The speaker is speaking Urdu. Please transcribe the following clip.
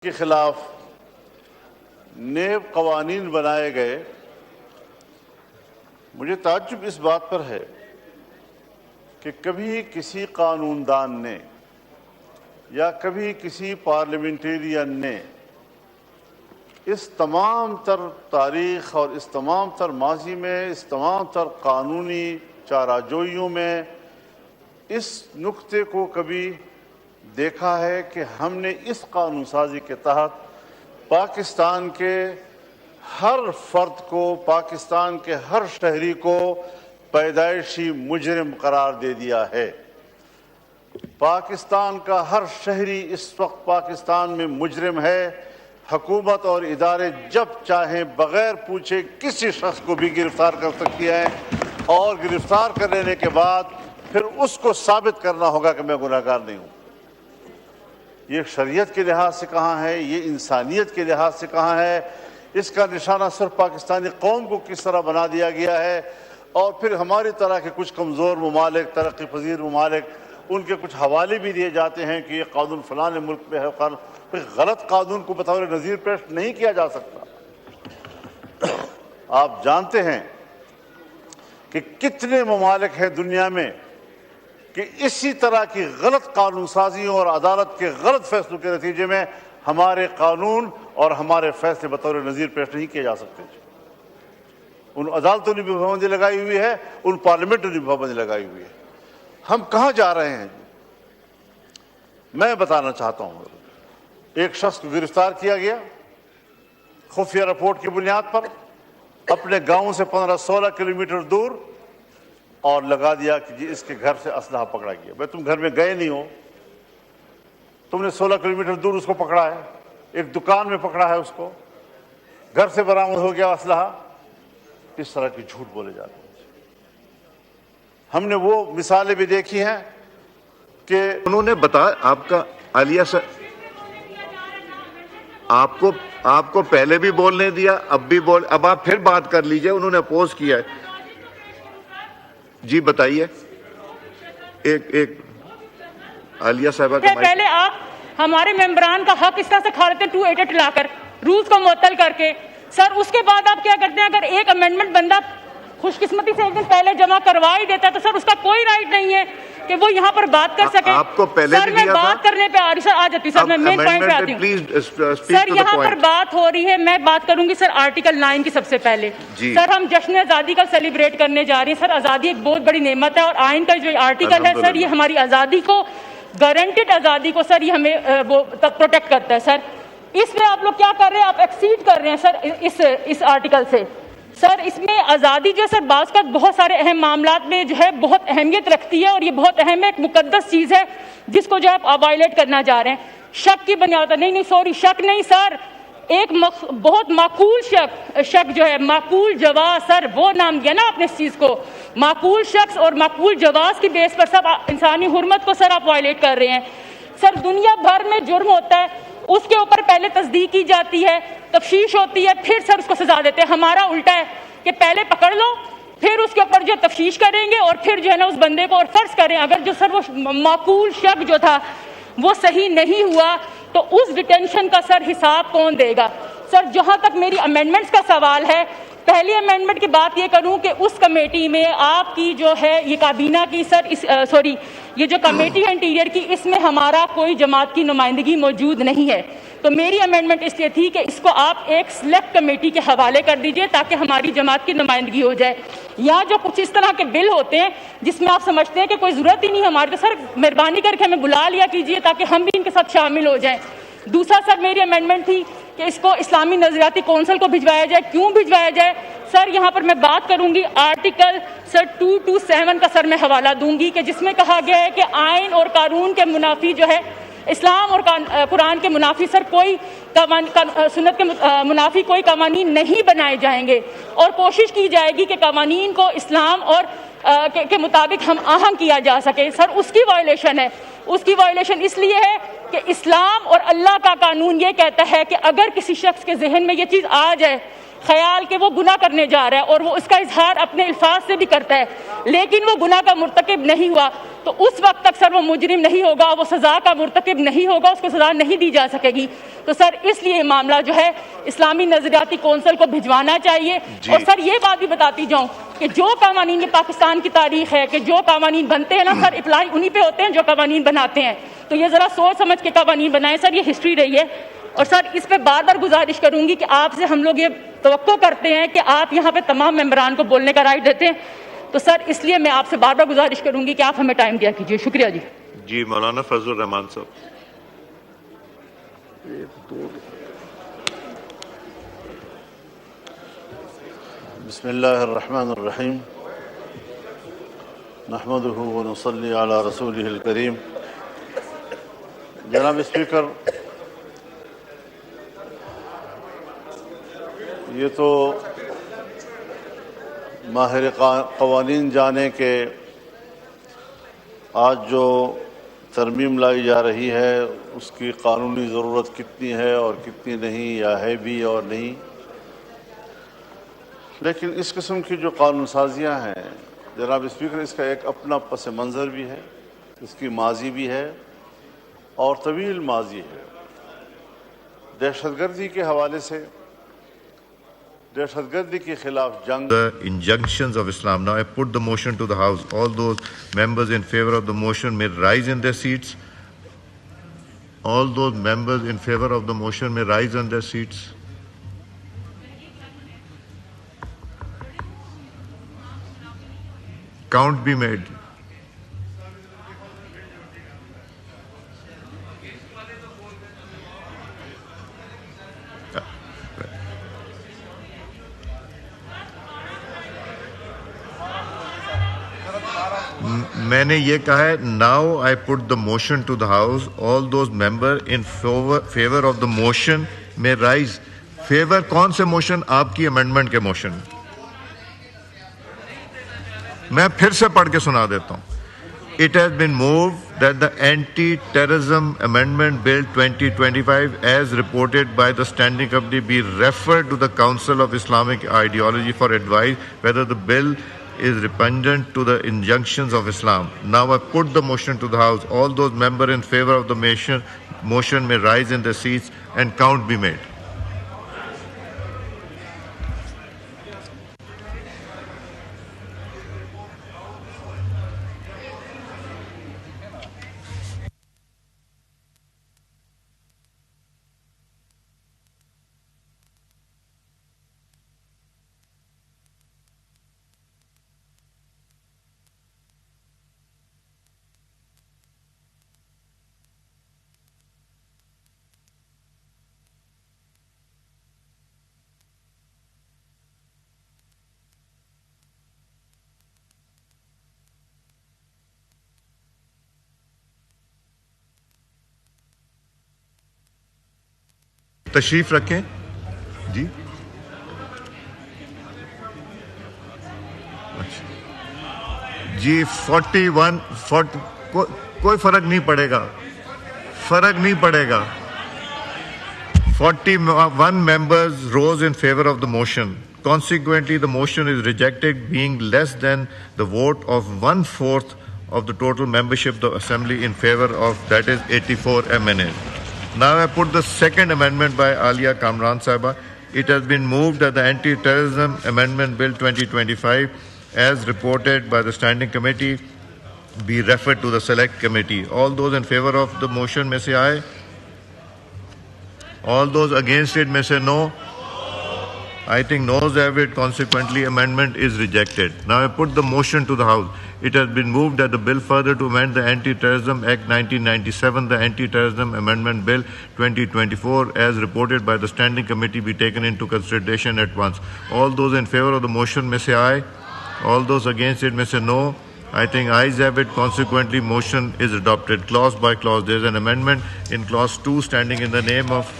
کے خلاف نیب قوانین بنائے گئے۔ مجھے تعجب اس بات پر ہے کہ کبھی کسی قانون دان نے یا کبھی کسی پارلیمنٹیرین نے اس تمام تر تاریخ اور اس تمام تر ماضی میں اس تمام تر قانونی چارہ-جوئیوں میں اس نقطے کو کبھی دیکھا ہے کہ ہم نے اس قانون سازی کے تحت پاکستان کے ہر فرد کو، پاکستان کے ہر شہری کو پیدائشی مجرم قرار دے دیا ہے۔ پاکستان کا ہر شہری اس وقت پاکستان میں مجرم ہے۔ حکومت اور ادارے جب چاہیں بغیر پوچھے کسی شخص کو بھی گرفتار کر سکتی ہیں، اور گرفتار کر لینے کے بعد پھر اس کو ثابت کرنا ہوگا کہ میں گناہ گار نہیں ہوں۔ یہ شریعت کے لحاظ سے کہاں ہے، یہ انسانیت کے لحاظ سے کہاں ہے؟ اس کا نشانہ صرف پاکستانی قوم کو کس طرح بنا دیا گیا ہے، اور پھر ہماری طرح کے کچھ کمزور ممالک، ترقی پذیر ممالک، ان کے کچھ حوالے بھی دیے جاتے ہیں کہ یہ قانون فلاں ملک میں ہے۔ غلط قانون کو بطور نظیر پیش نہیں کیا جا سکتا۔ آپ جانتے ہیں کہ کتنے ممالک ہیں دنیا میں کہ اسی طرح کی غلط قانون سازیوں اور عدالت کے غلط فیصلوں کے نتیجے میں ہمارے قانون اور ہمارے فیصلے بطور نظیر پیش نہیں کیے جا سکتے۔ ان عدالتوں نے بھی پابندی لگائی ہوئی ہے، ان پارلیمنٹوں نے بھی پابندی لگائی ہوئی ہے۔ ہم کہاں جا رہے ہیں؟ میں بتانا چاہتا ہوں، ایک شخص کو گرفتار کیا گیا خفیہ رپورٹ کی بنیاد پر اپنے گاؤں سے 15-16 کلومیٹر دور، اور لگا دیا کہ جی اس کے گھر سے اسلحہ پکڑا گیا۔ بھئی تم گھر میں گئے نہیں ہو، تم نے 16 کلومیٹر دور اس کو پکڑا ہے، ایک دکان میں پکڑا ہے اس کو، گھر سے برآمد ہو گیا اسلحہ۔ اس طرح کی جھوٹ بولے جاتے ہیں۔ ہم نے وہ مثالیں بھی دیکھی ہیں کہ انہوں نے بتایا، آپ کا عالیہ سر آپ کو پہلے بھی بولنے دیا، اب بھی اب آپ پھر بات کر لیجئے۔ انہوں نے اپوز کیا ہے۔ جی بتائیے۔ ایک عالیہ صاحبہ کا پہلے آپ ہمارے ممبران کا حق اس طرح سے کھا لیتے ہیں 288 لا کر، رولز کو معطل کر کے۔ سر اس کے بعد آپ کیا کرتے ہیں؟ اگر ایک امینڈمنٹ بندہ خوش قسمتی سے ایک دن پہلے جمع کروا ہی دیتا ہے تو سر اس کا کوئی رائٹ نہیں ہے کہ وہ یہاں پر بات کر سکے۔ آپ کو پہلے سر میں بات کرنے پہ آ رہی، سر آ جاتی، سر میں مین پوائنٹ پہ آتی ہوں۔ سر یہاں پر بات ہو رہی ہے، میں بات کروں گی سر آرٹیکل 9 کی سب سے پہلے۔ سر ہم جشن آزادی کا سیلیبریٹ کرنے جا رہے ہیں۔ سر آزادی ایک بہت بڑی نعمت ہے، اور آئین کا جو آرٹیکل ہے سر، یہ ہماری آزادی کو، گارنٹیڈ آزادی کو سر، یہ ہمیں وہ پروٹیکٹ کرتا ہے۔ سر اس میں آپ لوگ کیا کر رہے ہیں؟ آپ ایکسیڈ کر رہے ہیں سر اس آرٹیکل سے۔ سر اس میں آزادی جو سر بعض کا بہت سارے اہم معاملات میں جو ہے بہت اہمیت رکھتی ہے، اور یہ بہت اہم ہے، ایک مقدس چیز ہے جس کو جو آپ وائلیٹ کرنا جا رہے ہیں شک کی بنیاد پر۔ نہیں سوری، شک نہیں سر، ایک بہت معقول شک جو ہے، معقول جواز، سر وہ نام دیا نا آپ نے اس چیز کو، معقول شخص اور معقول جواز کی بیس پر سب انسانی حرمت کو سر آپ وائلیٹ کر رہے ہیں۔ سر دنیا بھر میں جرم ہوتا ہے، اس کے اوپر پہلے تصدیق کی جاتی ہے، تفتیش ہوتی ہے، پھر سر اس کو سزا دیتے ہیں۔ ہمارا الٹا ہے کہ پہلے پکڑ لو، پھر اس کے اوپر جو تفتیش کریں گے، اور پھر جو ہے نا اس بندے کو، اور فرض کریں اگر جو سر وہ معقول شک جو تھا وہ صحیح نہیں ہوا تو اس ڈیٹینشن کا سر حساب کون دے گا؟ سر جہاں تک میری امینڈمنٹس کا سوال ہے، پہلی امینڈمنٹ کی بات یہ کروں کہ اس کمیٹی میں آپ کی جو ہے یہ کابینہ کی سر یہ جو کمیٹی ہے انٹیریئر کی، اس میں ہمارا کوئی جماعت کی نمائندگی موجود نہیں ہے۔ تو میری امینڈمنٹ اس لیے تھی کہ اس کو آپ ایک سلیکٹ کمیٹی کے حوالے کر دیجئے تاکہ ہماری جماعت کی نمائندگی ہو جائے۔ یا جو کچھ اس طرح کے بل ہوتے ہیں جس میں آپ سمجھتے ہیں کہ کوئی ضرورت ہی نہیں ہماری، تو سر مہربانی کر کے ہمیں بلا لیا کیجئے تاکہ ہم بھی ان کے ساتھ شامل ہو جائیں۔ دوسرا سر میری امینڈمنٹ تھی کہ اس کو اسلامی نظریاتی کونسل کو بھجوایا جائے۔ کیوں بھجوایا جائے؟ سر یہاں پر میں بات کروں گی آرٹیکل سر 227 کا سر میں حوالہ دوں گی کہ جس میں کہا گیا ہے کہ آئین اور قانون کے منافی جو ہے، اسلام اور قرآن کے منافی سر کوئی سنت کے منافی کوئی قوانین نہیں بنائے جائیں گے، اور کوشش کی جائے گی کہ قوانین کو اسلام اور کے مطابق ہم آہنگ کیا جا سکے۔ سر اس کی وائلیشن ہے، اس کی وائلیشن اس لیے ہے کہ اسلام اور اللہ کا قانون یہ کہتا ہے کہ اگر کسی شخص کے ذہن میں یہ چیز آ جائے خیال کہ وہ گناہ کرنے جا رہا ہے اور وہ اس کا اظہار اپنے الفاظ سے بھی کرتا ہے لیکن وہ گناہ کا مرتکب نہیں ہوا تو اس وقت تک سر وہ مجرم نہیں ہوگا, وہ سزا کا مرتکب نہیں ہوگا, اس کو سزا نہیں دی جا سکے گی. تو سر اس لیے معاملہ جو ہے اسلامی نظریاتی کونسل کو بھجوانا چاہیے. اور سر یہ بات بھی بتاتی جاؤں کہ جو قوانین پاکستان کی تاریخ ہے کہ جو قوانین بنتے ہیں نا سر اپلائی انہی پہ ہوتے ہیں جو قوانین بناتے ہیں, تو یہ ذرا سوچ سمجھ کے قوانین بنائیں سر, یہ ہسٹری رہی ہے. اور سر اس پہ بار بار گزارش کروں گی کہ آپ سے ہم لوگ یہ توقع کرتے ہیں کہ آپ یہاں پہ تمام ممبران کو بولنے کا رائٹ دیتے ہیں, تو سر اس لیے میں آپ سے بار بار گزارش کروں گی کہ آپ ہمیں ٹائم دیا کیجیے. شکریہ جی. جی مولانا فضل الرحمان صاحب. بسم اللہ الرحمن الرحیم نحمدہ ونصلی علی رسولہ الکریم. جناب اسپیکر, یہ تو ماہر قوانین جانے کہ آج جو ترمیم لائی جا رہی ہے اس کی قانونی ضرورت کتنی ہے اور کتنی نہیں, یا ہے بھی اور نہیں. لیکن اس قسم کی جو قانون سازیاں ہیں جناب اسپیکر, اس کا ایک اپنا پس منظر بھی ہے, اس کی ماضی بھی ہے اور طویل ماضی ہے. دہشت گردی کے حوالے سے دہشت گردی کے خلاف جنگ. The injunctions of Islam. Now I put the motion to the House. All those members in favor of the motion may rise in their seats. All those members in favor of the motion may rise on their seats. Count be made. میں نے یہ کہا ہے now I put the motion to the House. All those members in favor of the motion may rise. Favor کون سے موشن؟ آپ کی امینڈمنٹ کے موشن. میں پھر سے پڑھ کے سنا دیتا ہوں. It has been moved that the Anti-Terrorism Amendment Bill 2025 as reported by the Standing Committee be referred to the Council of Islamic Ideology for advice whether the bill is repugnant to the injunctions of Islam. Now I put the motion to the House. All those members in favor of the motion may rise in their seats and count be made. تشریف رکھیں جی. جی 41 کوئی فرق نہیں پڑے گا, 41 members rose in favor of the motion. Consequently, the motion is rejected, being less than the vote of 1/4 of the total membership of the Assembly in favor of, that is 84 MNA. Now I put the second amendment by Alia Kamran Sahiba. It has been moved that the Anti-Terrorism Amendment Bill 2025 as reported by the Standing Committee be referred to the Select Committee. All those in favor of the motion may say aye. All those against it may say no. I think noes have it. Consequently, amendment is rejected. Now I put the motion to the House. It has been moved that the bill further to amend the Anti-Terrorism Act 1997, the Anti-Terrorism Amendment Bill 2024, as reported by the Standing Committee, be taken into consideration at once. All those in favor of the motion may say aye. All those against it may say no. I think ayes have it. Consequently, motion is adopted. Clause by clause. There is an amendment in clause 2 standing in the name of